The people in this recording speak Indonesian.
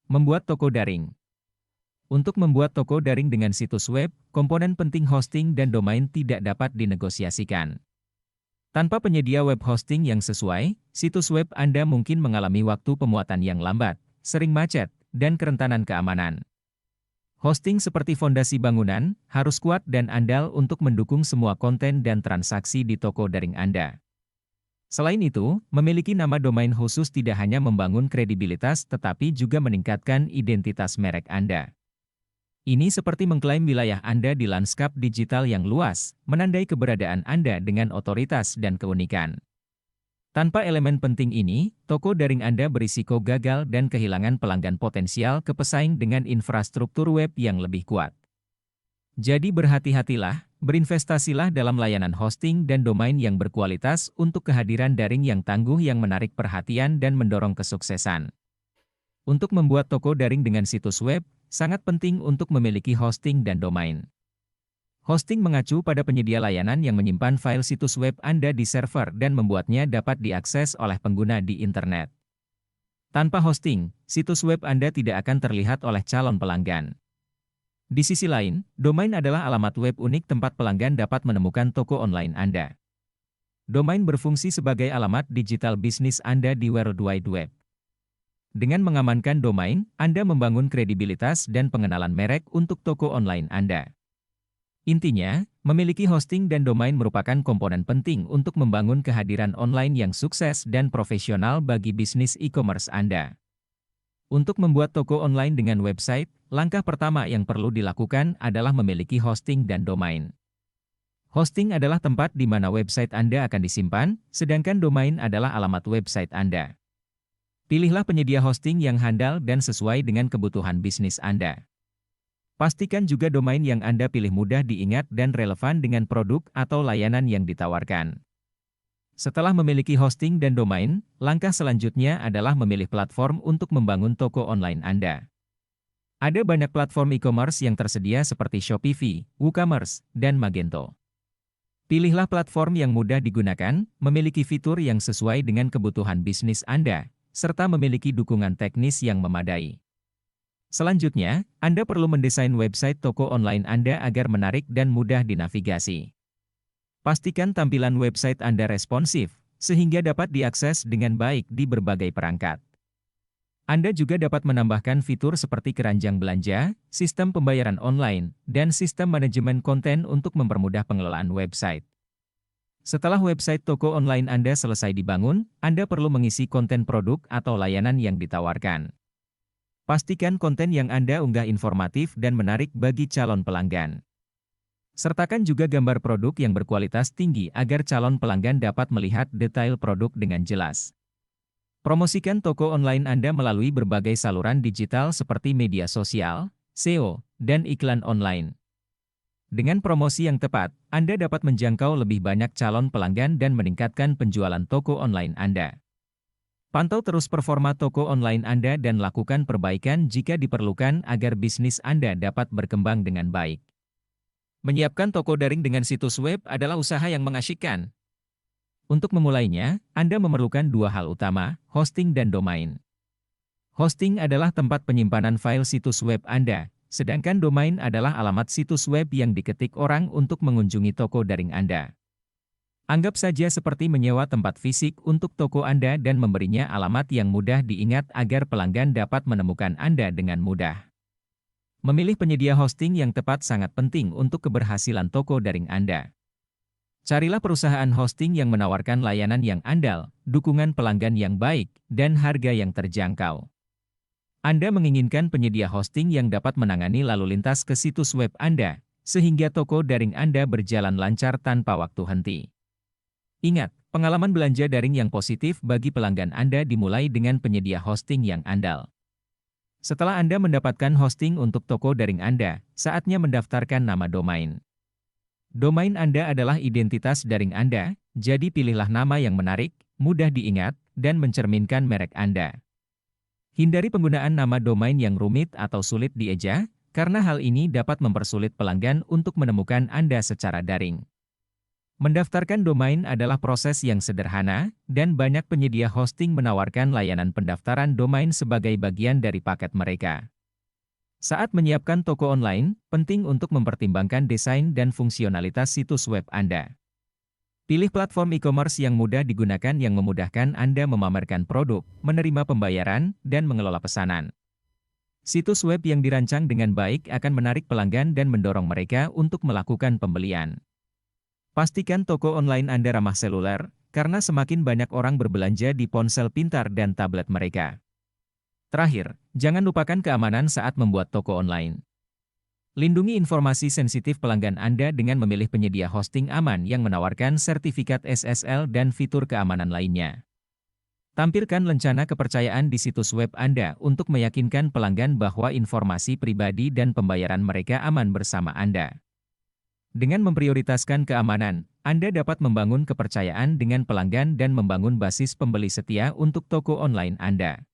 Membuat toko daring. Untuk membuat toko daring dengan situs web, komponen penting hosting dan domain tidak dapat dinegosiasikan. Tanpa penyedia web hosting yang sesuai, situs web Anda mungkin mengalami waktu pemuatan yang lambat, sering macet, dan kerentanan keamanan. Hosting seperti fondasi bangunan harus kuat dan andal untuk mendukung semua konten dan transaksi di toko daring Anda. Selain itu, memiliki nama domain khusus tidak hanya membangun kredibilitas tetapi juga meningkatkan identitas merek Anda. Ini seperti mengklaim wilayah Anda di lanskap digital yang luas, menandai keberadaan Anda dengan otoritas dan keunikan. Tanpa elemen penting ini, toko daring Anda berisiko gagal dan kehilangan pelanggan potensial ke pesaing dengan infrastruktur web yang lebih kuat. Jadi berhati-hatilah, berinvestasilah dalam layanan hosting dan domain yang berkualitas untuk kehadiran daring yang tangguh yang menarik perhatian dan mendorong kesuksesan. Untuk membuat toko daring dengan situs web, sangat penting untuk memiliki hosting dan domain. Hosting mengacu pada penyedia layanan yang menyimpan file situs web Anda di server dan membuatnya dapat diakses oleh pengguna di internet. Tanpa hosting, situs web Anda tidak akan terlihat oleh calon pelanggan. Di sisi lain, domain adalah alamat web unik tempat pelanggan dapat menemukan toko online Anda. Domain berfungsi sebagai alamat digital bisnis Anda di World Wide Web. Dengan mengamankan domain, Anda membangun kredibilitas dan pengenalan merek untuk toko online Anda. Intinya, memiliki hosting dan domain merupakan komponen penting untuk membangun kehadiran online yang sukses dan profesional bagi bisnis e-commerce Anda. Untuk membuat toko online dengan website, langkah pertama yang perlu dilakukan adalah memiliki hosting dan domain. Hosting adalah tempat di mana website Anda akan disimpan, sedangkan domain adalah alamat website Anda. Pilihlah penyedia hosting yang handal dan sesuai dengan kebutuhan bisnis Anda. Pastikan juga domain yang Anda pilih mudah diingat dan relevan dengan produk atau layanan yang ditawarkan. Setelah memiliki hosting dan domain, langkah selanjutnya adalah memilih platform untuk membangun toko online Anda. Ada banyak platform e-commerce yang tersedia seperti Shopify, WooCommerce, dan Magento. Pilihlah platform yang mudah digunakan, memiliki fitur yang sesuai dengan kebutuhan bisnis Anda, serta memiliki dukungan teknis yang memadai. Selanjutnya, Anda perlu mendesain website toko online Anda agar menarik dan mudah dinavigasi. Pastikan tampilan website Anda responsif, sehingga dapat diakses dengan baik di berbagai perangkat. Anda juga dapat menambahkan fitur seperti keranjang belanja, sistem pembayaran online, dan sistem manajemen konten untuk mempermudah pengelolaan website. Setelah website toko online Anda selesai dibangun, Anda perlu mengisi konten produk atau layanan yang ditawarkan. Pastikan konten yang Anda unggah informatif dan menarik bagi calon pelanggan. Sertakan juga gambar produk yang berkualitas tinggi agar calon pelanggan dapat melihat detail produk dengan jelas. Promosikan toko online Anda melalui berbagai saluran digital seperti media sosial, SEO, dan iklan online. Dengan promosi yang tepat, Anda dapat menjangkau lebih banyak calon pelanggan dan meningkatkan penjualan toko online Anda. Pantau terus performa toko online Anda dan lakukan perbaikan jika diperlukan agar bisnis Anda dapat berkembang dengan baik. Menyiapkan toko daring dengan situs web adalah usaha yang mengasyikkan. Untuk memulainya, Anda memerlukan dua hal utama, hosting dan domain. Hosting adalah tempat penyimpanan file situs web Anda, sedangkan domain adalah alamat situs web yang diketik orang untuk mengunjungi toko daring Anda. Anggap saja seperti menyewa tempat fisik untuk toko Anda dan memberinya alamat yang mudah diingat agar pelanggan dapat menemukan Anda dengan mudah. Memilih penyedia hosting yang tepat sangat penting untuk keberhasilan toko daring Anda. Carilah perusahaan hosting yang menawarkan layanan yang andal, dukungan pelanggan yang baik, dan harga yang terjangkau. Anda menginginkan penyedia hosting yang dapat menangani lalu lintas ke situs web Anda, sehingga toko daring Anda berjalan lancar tanpa waktu henti. Ingat, pengalaman belanja daring yang positif bagi pelanggan Anda dimulai dengan penyedia hosting yang andal. Setelah Anda mendapatkan hosting untuk toko daring Anda, saatnya mendaftarkan nama domain. Domain Anda adalah identitas daring Anda, jadi pilihlah nama yang menarik, mudah diingat, dan mencerminkan merek Anda. Hindari penggunaan nama domain yang rumit atau sulit dieja, karena hal ini dapat mempersulit pelanggan untuk menemukan Anda secara daring. Mendaftarkan domain adalah proses yang sederhana, dan banyak penyedia hosting menawarkan layanan pendaftaran domain sebagai bagian dari paket mereka. Saat menyiapkan toko online, penting untuk mempertimbangkan desain dan fungsionalitas situs web Anda. Pilih platform e-commerce yang mudah digunakan yang memudahkan Anda memamerkan produk, menerima pembayaran, dan mengelola pesanan. Situs web yang dirancang dengan baik akan menarik pelanggan dan mendorong mereka untuk melakukan pembelian. Pastikan toko online Anda ramah seluler, karena semakin banyak orang berbelanja di ponsel pintar dan tablet mereka. Terakhir, jangan lupakan keamanan saat membuat toko online. Lindungi informasi sensitif pelanggan Anda dengan memilih penyedia hosting aman yang menawarkan sertifikat SSL dan fitur keamanan lainnya. Tampilkan lencana kepercayaan di situs web Anda untuk meyakinkan pelanggan bahwa informasi pribadi dan pembayaran mereka aman bersama Anda. Dengan memprioritaskan keamanan, Anda dapat membangun kepercayaan dengan pelanggan dan membangun basis pembeli setia untuk toko online Anda.